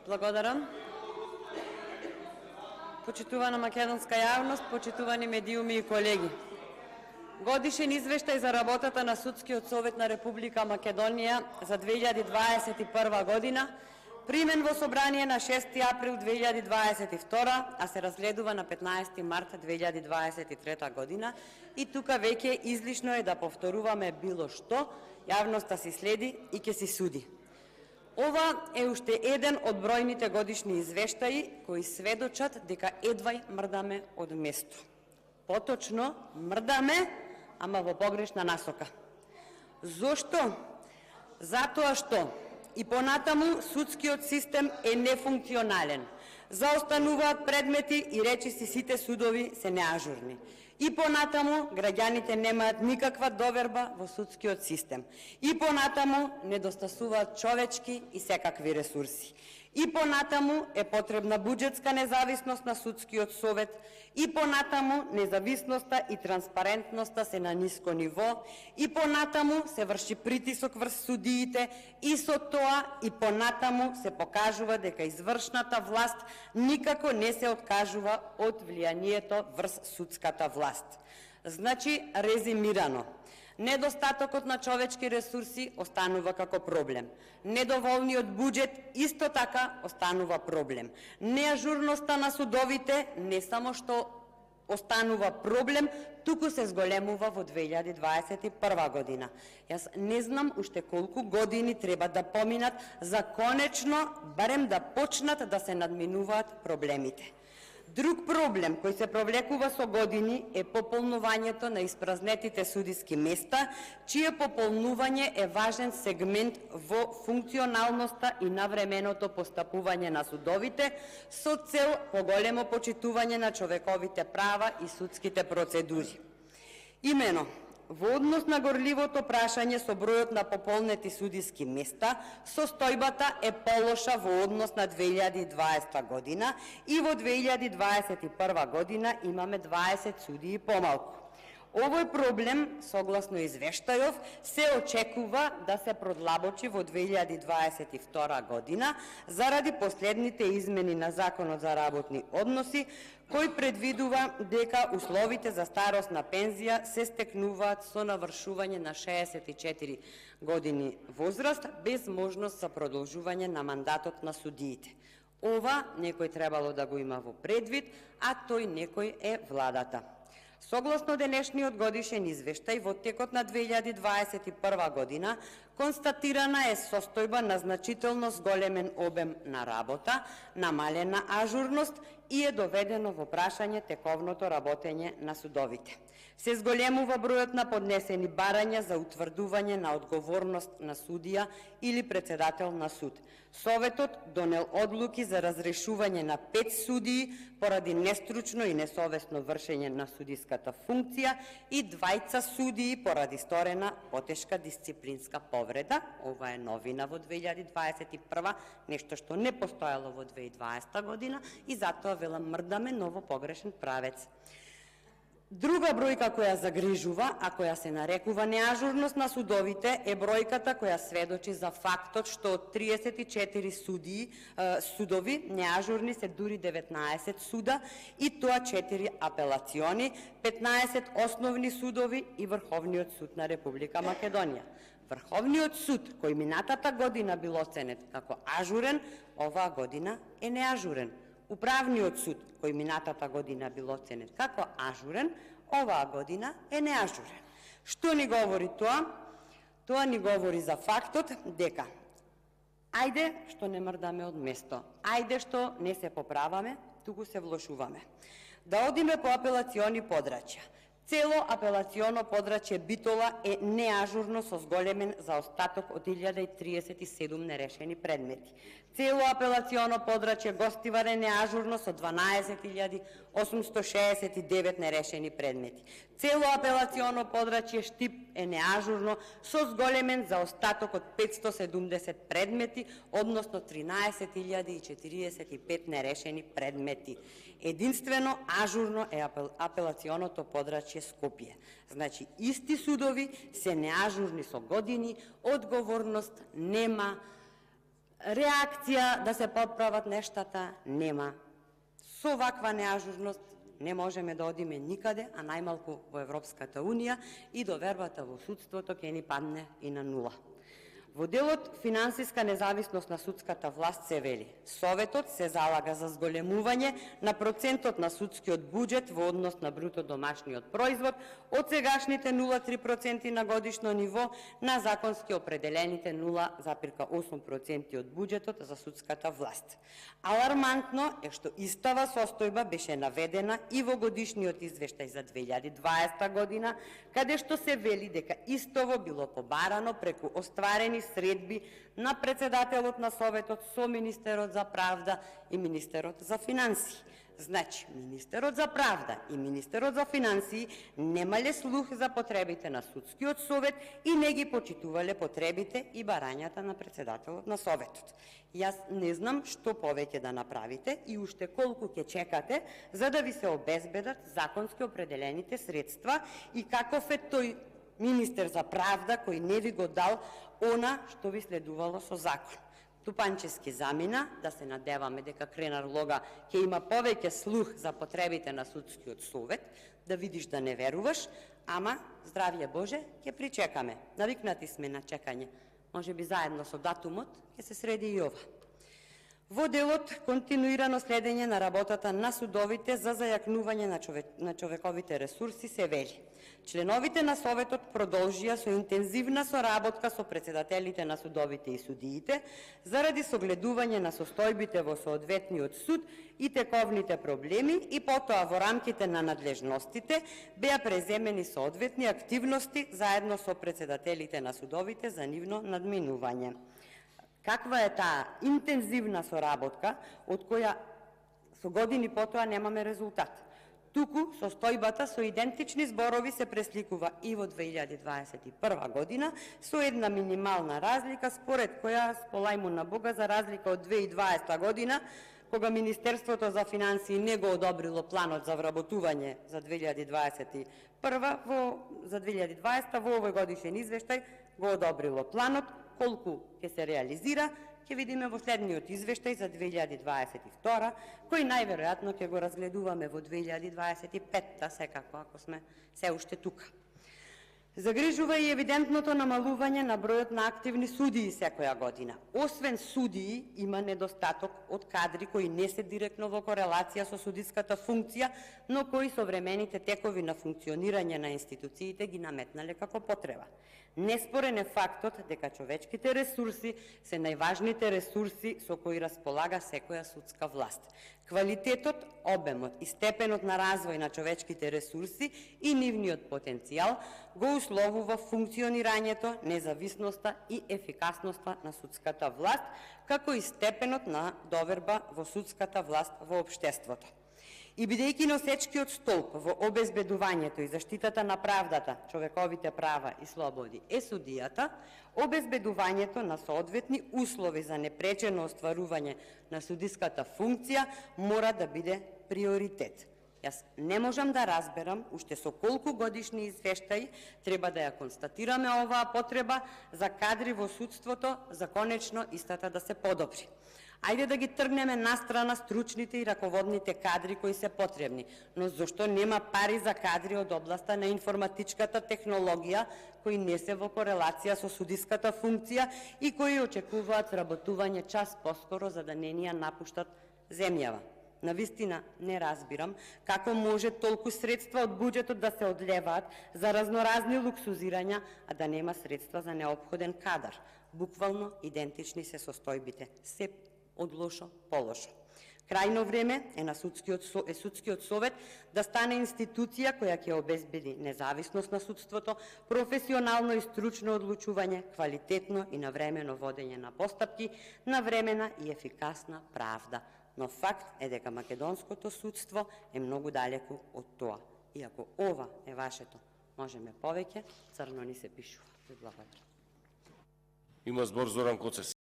Благодарам. Почитувана македонска јавност, почитувани медиуми и колеги. Годишен извештај за работата на Судскиот совет на Република Македонија за 2021 година, примен во собрание на 6 април 2022, а се разгледува на 15 март 2023 година, и тука веќе излишно е да повторуваме било што, јавноста си следи и ќе си суди. Ова е уште еден од бројните годишни извештаи кои сведочат дека едвај мрдаме од место. Поточно, мрдаме, ама во погрешна насока. Зошто? Затоа што и понатаму судскиот систем е нефункционален. Заостануваат предмети и речиси сите судови се неажурни. И понатаму граѓаните немаат никаква доверба во судскиот систем. И понатаму недостасуваат човечки и секакви ресурси. И понатаму е потребна буџетска независност на Судскиот совет, и понатаму независноста и транспарентноста се на ниско ниво, и понатаму се врши притисок врз судиите, и со тоа и понатаму се покажува дека извршната власт никако не се откажува од влијанието врз судската власт. Значи, резимирано, недостатокот на човечки ресурси останува како проблем. Недоволниот буџет исто така останува проблем. Неажурноста на судовите не само што останува проблем, туку се зголемува во 2021 година. Јас не знам уште колку години треба да поминат за конечно барем да почнат да се надминуваат проблемите. Друг проблем кој се провлекува со години е пополнувањето на испразнетите судиски места, чие пополнување е важен сегмент во функционалноста и навременото постапување на судовите со цел поголемо почитување на човековите права и судските процедури. Имено, во однос на горливото прашање со бројот на пополнети судиски места, состојбата е полоша во однос на 2020 година и во 2021 година имаме 20 судии помалку. Овој проблем, согласно извештајов, се очекува да се продлабочи во 2022 година заради последните измени на Законот за работни односи, кој предвидува дека условите за старосна пензија се стекнуваат со навршување на 64 години возраст, без можност за продолжување на мандатот на судиите. Ова некој требало да го има во предвид, а тој некој е владата. Согласно денешниот годишен извештај, во текот на 2021 година констатирана е состојба на значително зголемен обем на работа, намалена ажурност и е доведено во прашање тековното работење на судовите. Се зголемува бројот на поднесени барања за утврдување на одговорност на судија или председател на суд. Советот донел одлуки за разрешување на 5 судии поради нестручно и несовесно вршење на судиската функција и 2 судии поради сторена потешка дисциплинска повреда. Ова е новина во 2021, нешто што не постоело во 2020 година и затоа велам мрдаме ново погрешен правец. Друга бројка која загрижува, а која се нарекува неажурност на судовите, е бројката која сведочи за фактот што од 34 судови неажурни се дури 19 суда, и тоа 4 апелациони, 15 основни судови и Врховниот суд на Република Македонија. Врховниот суд, кој минатата година бил оценет како ажурен, оваа година е неажурен. Управниот суд, кој минатата година бил оценет како ажурен, оваа година е неажурен. Што ни говори тоа? Тоа ни говори за фактот дека ајде што не мрдаме од место, ајде што не се поправаме, туку се влошуваме. Да одиме по апелациони подрачја. Цело апелационо подрачје Битола е неажурно со зголемен заостаток од 1037 нерешени предмети. Цело апелационо подрачје Гостивар е неажурно со 12869 нерешени предмети. Цело апелационо подрачје Штип е неажурно со зголемен заостаток од 570 предмети, односно 13045 нерешени предмети. Единствено ажурно е апелационото подрачје Скопје. Значи, исти судови се неажурни со години, одговорност нема, реакција да се поправат нештата нема. Со ваква неажурност не можеме да одиме никаде, а најмалку во Европската Унија, и довербата во судството ќе ни падне и на нула. Во делот финансиска независност на судската власт се вели: Советот се залага за зголемување на процентот на судскиот буџет во однос на бруто домашниот производ од сегашните 0,3% на годишно ниво на законски определените 0,8% од буџетот за судската власт. Алармантно е што истава состојба беше наведена и во годишниот извештај за 2020 година, каде што се вели дека истово било побарано преку остварени средби на председателот на Советот со Министерот за правда и Министерот за финансии. Значи, Министерот за правда и Министерот за финансии немале слух за потребите на Судскиот совет и не ги почитувале потребите и барањата на председателот на Советот. Јас не знам што повеќе да направите и уште колку ќе чекате за да ви се обезбедат законски определените средства и каков е тој министер за правда кој не ви го дал она што ви следувало со закон. Тупанчески замина, да се надеваме дека Кренар Лога ќе има повеќе слух за потребите на Судскиот совет, да видиш да не веруваш, ама, здравје Боже, ќе причекаме. Навикнати сме на чекање. Може би заедно со датумот ќе се среди и ова. Во делот континуирано следење на работата на судовите за зајакнување на човековите ресурси се вели: членовите на Советот продолжија со интензивна соработка со председателите на судовите и судиите заради согледување на состојбите во соодветниот суд и тековните проблеми и потоа во рамките на надлежностите беа преземени соодветни активности заедно со председателите на судовите за нивно надминување. Каква е таа интензивна соработка од која со години потоа немаме резултат? Туку состојбата со идентични зборови се пресликува и во 2021 година со една минимална разлика, според која сполајму на Бога, за разлика од 2020 година, кога Министерството за финансии не го одобрило планот за вработување за 2020 во овој годишен извештај го одобрило планот. Колку ќе се реализира, ќе видиме во следниот извештај за 2022, кој најверојатно ќе го разгледуваме во 2025, секако ако сме се уште тука. Загрижува и евидентното намалување на бројот на активни судии секоја година. Освен судии, има недостаток од кадри кои не се директно во корелација со судиската функција, но кои современите текови на функционирање на институциите ги наметнале како потреба. Неспорен е фактот дека човечките ресурси се најважните ресурси со кои располага секоја судска власт. Квалитетот, обемот и степенот на развој на човечките ресурси и нивниот потенцијал го условува функционирањето, независноста и ефикасноста на судската власт, како и степенот на доверба во судската власт во општеството. И бидејќи носечкиот столб во обезбедувањето и заштитата на правдата, човековите права и слободи е судијата, обезбедувањето на соодветни услови за непречено остварување на судиската функција мора да биде приоритет. Јас не можам да разберам уште со колку годишни извештаи треба да ја констатираме оваа потреба за кадри во судството за конечно истата да се подобри. Ајде да ги тргнеме настрана стручните и раководните кадри кои се потребни, но зошто нема пари за кадри од областа на информатичката технологија кои не се во корелација со судиската функција и кои очекуваат работување час поскоро за да не ни ја напуштат земјава? Навистина не разбирам како може толку средства од буџетот да се одлеваат за разноразни луксузирања, а да нема средства за неопходен кадар. Буквално идентични се состојбите, се од лошо по лошо. Крајно време е Судскиот совет да стане институција која ќе обезбеди независност на судството, професионално и стручно одлучување, квалитетно и навремено водење на постапки, навремена и ефикасна правда. Но факт е дека македонското судство е многу далеку од тоа. И ако ова е вашето, можеме повеќе, црно ни се пишува. Благодарам. Има збор Зоран Коцев.